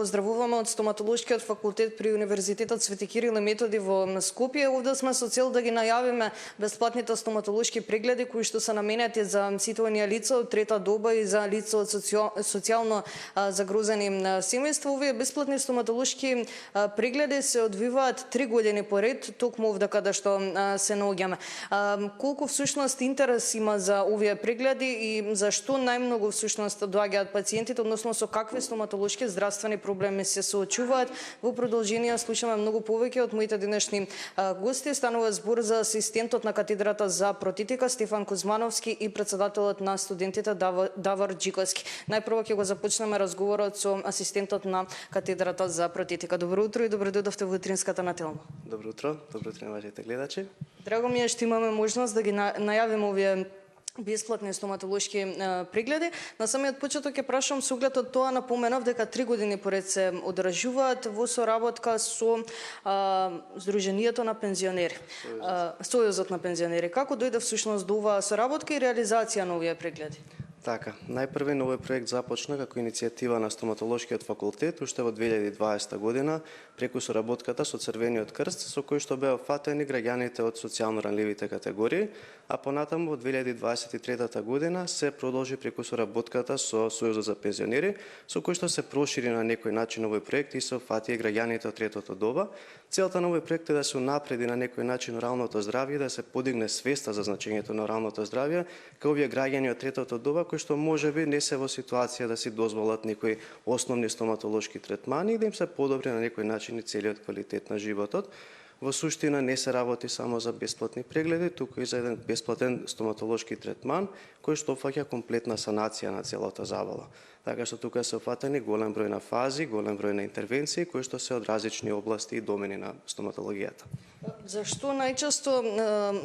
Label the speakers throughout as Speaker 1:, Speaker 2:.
Speaker 1: поздравуваме од стоматолошкиот факултет при Универзитетот Свети Кирил и Методи во Скопје. Овде сме со цел да ги најавиме бесплатните стоматолошки прегледи кои што се наменети за сите оние лица од трета доба и за лица од социјално загрозени семејства. Овие бесплатни стоматолошки прегледи се одвиваат 3 години поред, токму овде каде што се наоѓаме. Колку всушност интерес има за овие прегледи и зашто најмногу всушност доаѓаат пациентите, односно со какви стоматолошки здравствени проблеми се соочуваат? Во продолжение слушаме многу повеќе од моите денешни гости. Станува збор за асистентот на катедрата за протетика Стефан Кузмановски и председателот на студентите Давор Джиковски. Најпрво ќе го започнеме разговорот со асистентот на катедрата за протетика. Добро утро и добро дојдовте во утринската на Телма.
Speaker 2: Добро утро на вашите гледачи.
Speaker 1: Драго ми е што имаме можност да ги најавиме овие бесплатни стоматолошки прегледи. На самиот почеток ќе прашам со оглед од тоа, напоменав дека 3 години поред се одржуваат во соработка со Сдруженијето на пензионери, Сојузот на пензионери. Како дојде всушност до оваа соработка и реализација на овие прегледи?
Speaker 2: Така, најпрви овој проект започна како иницијатива на стоматолошкиот факултет уште во 2020 година преку соработката со Црвениот крст, со кој што беа фатени граѓаните од социјално ранливите категории, а понатаму во 2023 година се продолжи преку соработката со Сојузот за пензионери, со кој што се прошири на некој начин овој проект и се фати граѓаните од третото доба. Целта на овој проект е да се унапреди на некој начин оралното здравје и да се подигне свеста за значењето на оралното здравје кај овие граѓани од третото доба кои што можеби не се во ситуација да си дозволат некои основни стоматолошки третмани и да им се подобри на некој начин и целиот квалитет на животот. Во суштина не се работи само за бесплатни прегледи, туку и за еден бесплатен стоматолошки третман кој што опфаќа комплетна санација на целата забава. Така што тука се опфатени голем број на фази, голем број на интервенции кои што се од различни области и домени на стоматологијата.
Speaker 1: Зашто најчесто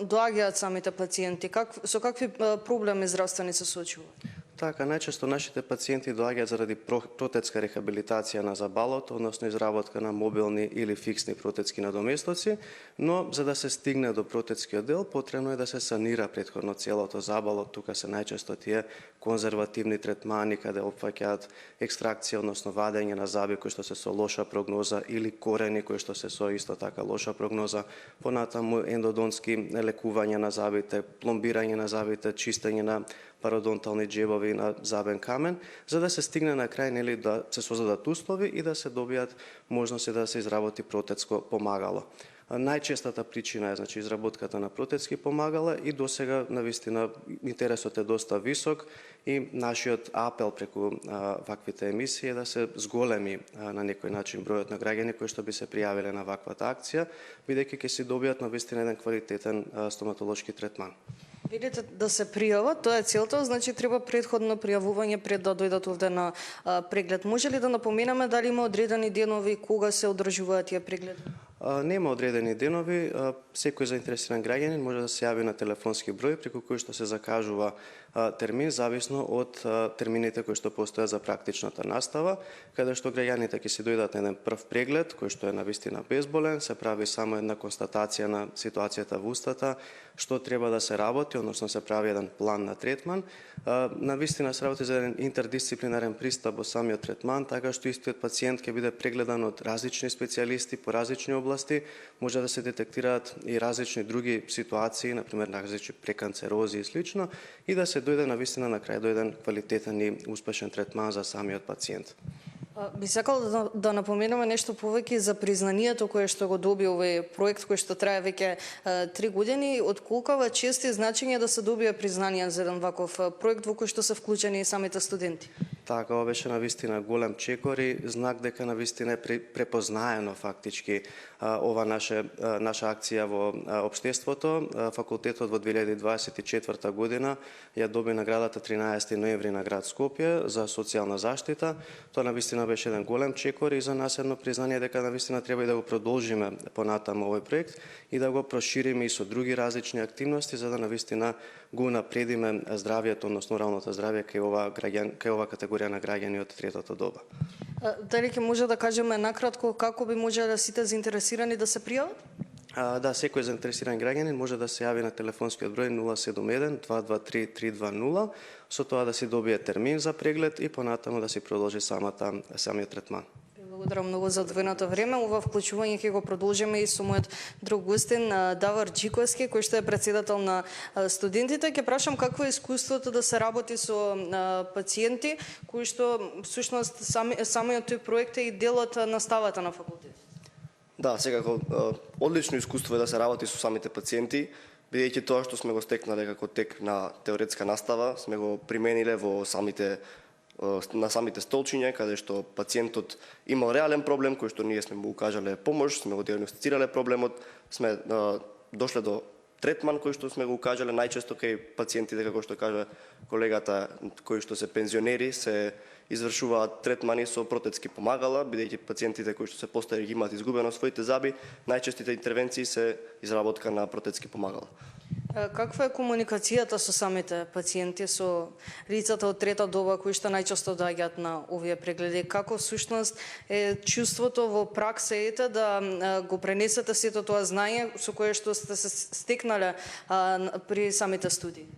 Speaker 1: доаѓаат самите пациенти? Со какви проблеми здравствени се соочуваат?
Speaker 2: Така, најчесто нашите пациенти доаѓаат заради протетска рехабилитација на забалото, односно изработка на мобилни или фиксни протетски надоместоци, но за да се стигне до протетскиот дел, потребно е да се санира претходно целото забало. Тука се најчесто тие конзервативни третмани каде опфаќаат екстракција, односно вадење на заби кои што се со лоша прогноза или корени кои што се со исто така лоша прогноза, понатаму ендодонтски лекување на забите, пломбирање на забите, чистење на пародонтални џебови на забен камен, за да се стигне на крај нели да се создадат услови и да се добијат можности да се изработи протетско помагало. Најчестата причина е значи изработката на протетски помагала и досега навистина интересот е доста висок и нашиот апел преку ваквите емисии е да се зголеми на некој начин бројот на граѓани кои што би се пријавиле на ваквата акција, бидејќи ќе си добијат навистина еден квалитетен стоматолошки третман.
Speaker 1: Видите да се пријават, тоа е целта, значи треба претходно пријавување пред да дојдат овде на преглед. Може ли да напоменаме дали има одредени денови кога се одржуваат тие прегледи?
Speaker 2: Нема одредени денови, секој заинтересиран граѓанин може да се јави на телефонски број преку кој што се закажува термин зависно од термините кои што постојат за практичната настава, каде што граѓаните ќе си дојдат на еден прв преглед кој што е навистина безболен, се прави само една констатација на ситуацијата во устата, што треба да се работи, односно се прави еден план на третман. Навистина се работи за еден интердисциплинарен пристап во самиот третман, така што истиот пациент ќе биде прегледан од различни специјалисти по различни области, може да се детектираат и различни други ситуации, например различни преканцерози и слично, и да се дојде навистина на крај до еден квалитетен и успешен третман за самиот пациент.
Speaker 1: Би сакал да напоменаме нешто повеќе за признанието кое што го доби овој проект кој што трае веќе 3 години. Од колкава чест е значење да се добие признание за еден ваков проект во кој што се вклучени и самите студенти?
Speaker 2: Така, ова беше навистина голем чекор и знак дека навистина е препознаено фактички ова наша акција во општеството. Факултетот во 2024 година ја доби наградата 13 ноември на град Скопје за социјална заштита. Тоа навистина беше еден голем чекор и за нас едно признание дека навистина треба и да го продолжиме понатаму овој проект и да го прошириме и со други различни активности за да навистина го напредиме здравјето, односно оралното здравје кај ова категорија на граѓани од третото доба.
Speaker 1: Дали ќе може да кажеме накратко како би можеле сите заинтересирани да се пријават?
Speaker 2: Да, секој заинтересиран граѓанин може да се јави на телефонскиот број 071 223 320, со тоа да си добие термин за преглед и понатаму да си продолжи самиот третман.
Speaker 1: Благодарам многу за одвоеното време. Ова вклучување ќе го продолжиме и со мојот друг гостин Давор Џиковски, кој што е претседател на студентите. Ќе прашам какво е искуството да се работи со пациенти кои што всушност самиот тој проект е и дел од наставата на факултет.
Speaker 3: Да, секако одлично искуство е да се работи со самите пациенти, бидејќи тоа што сме го стекнале како тек на теоретска настава, сме го примениле во на самите столчиња, каде што пациентот имал реален проблем, кој што ние сме му укажале помош, сме го диагностицирале проблемот, сме дошле до третман кој што сме го укажале најчесто кај пациентите, како што кажа колегата, кои што се пензионери, се извршуваат третмани со протетски помагала, бидејќи пациентите кои што се постари ги имаат изгубено своите заби, најчестите интервенции се изработка на протетски помагала.
Speaker 1: Каква е комуникацијата со самите пациенти, со лицата од трета доба кои што најчесто доаѓаат на овие прегледи? Како всушност е чувството во пракса да го пренесете сето тоа знаење со кое што сте се стекнале при самите студии?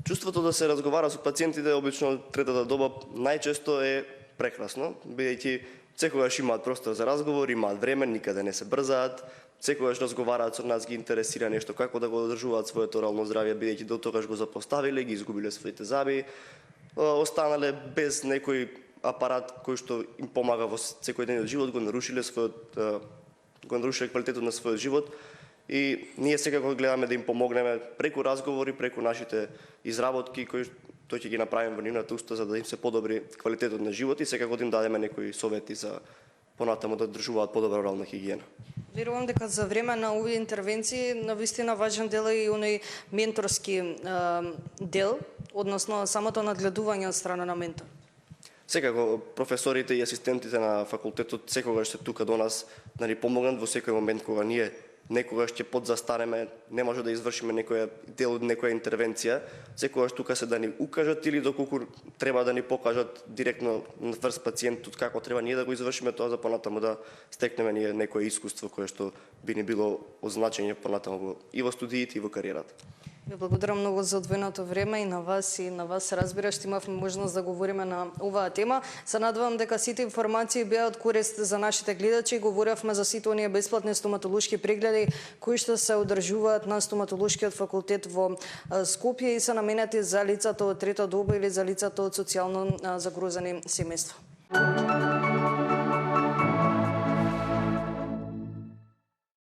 Speaker 3: Чувството да се разговара со пациентите обично третата доба најчесто е прекрасно, бидејќи секогаш имаат простор за разговор, имаат време, никаде не се брзаат, секогаш разговараат со нас, ги интересира нешто како да го одржуваат своето орално здравје, бидејќи до тогаш го запоставиле, ги изгубиле своите заби, останале без некој апарат кој што им помага во секојдневниот живот, го нарушиле квалитетот на својот живот. И ние секако гледаме да им помогнеме преку разговори, преку нашите изработки кои тој ќе ги направиме во нивната уста за да им се подобри квалитетот на живот и секако да им дадеме некои совети за понатаму да држуваат подобра орална хигиена.
Speaker 1: Верувам дека за време на овие интервенции навистина важен дел е и оној менторски дел, односно самото надгледување од страна на ментор.
Speaker 3: Секако професорите и асистентите на факултетот секогаш се тука до нас да ни помогнат во секој момент кога ние некогаш ќе подзастареме, не може да извршиме некоја дел од некоја интервенција, секогаш тука се да ни укажат или доколку треба да ни покажат директно врз пациентот како треба ние да го извршиме тоа за понатаму да стекнеме ние некое искуство кое што би ни било од значење понатаму и во студиите и во кариерата.
Speaker 1: Ви благодарам многу за одвоеното време и на вас разбира што имавме можност да говориме на оваа тема. Се надевам дека сите информации беа од корист за нашите гледачи. Говоревме за сите оние бесплатни стоматолошки прегледи кои што се одржуваат на стоматолошкиот факултет во Скопје и се наменети за лицата од трета доба или за лицата од социјално загрозени семејства.